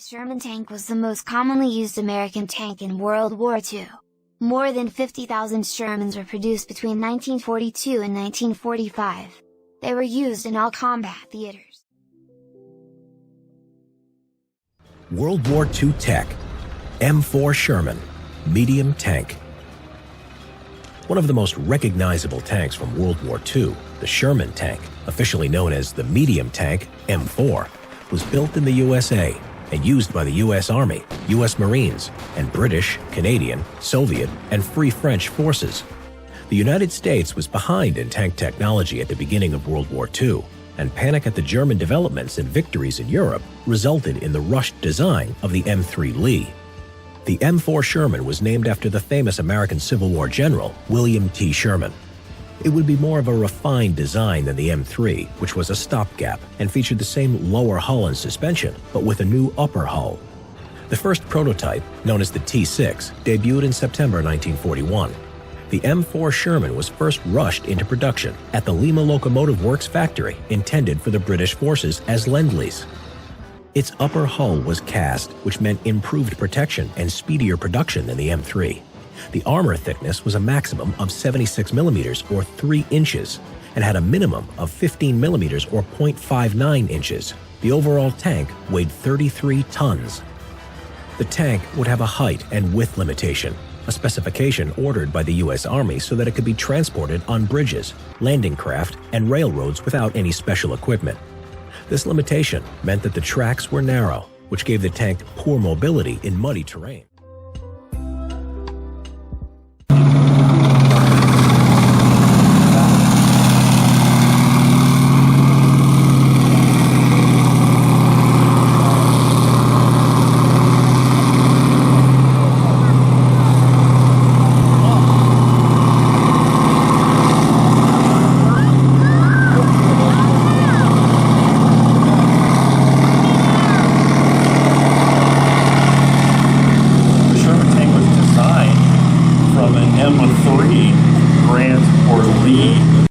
Sherman tank was the most commonly used American tank in World War II. More than 50,000 Shermans were produced between 1942 and 1945. They were used in all combat theaters. World War II tech. M4 Sherman, medium tank. One of the most recognizable tanks from World War II, the Sherman tank, officially known as the medium tank M4, was built in the USA and used by the U.S. Army, U.S. Marines, and British, Canadian, Soviet, and Free French forces. The United States was behind in tank technology at the beginning of World War II, and panic at the German developments and victories in Europe resulted in the rushed design of the M3 Lee. The M4 Sherman was named after the famous American Civil War general, William T. Sherman. It would be more of a refined design than the M3, which was a stopgap and featured the same lower hull and suspension, but with a new upper hull. The first prototype, known as the T6, debuted in September 1941. The M4 Sherman was first rushed into production at the Lima Locomotive Works factory intended for the British forces as Lend-Lease. Its upper hull was cast, which meant improved protection and speedier production than the M3. The armor thickness was a maximum of 76 millimeters or 3 inches and had a minimum of 15 millimeters or 0.59 inches. The overall tank weighed 33 tons. The tank would have a height and width limitation, a specification ordered by the U.S. Army so that it could be transported on bridges, landing craft, and railroads without any special equipment. This limitation meant that the tracks were narrow, which gave the tank poor mobility in muddy terrain. M3 Grant or Lee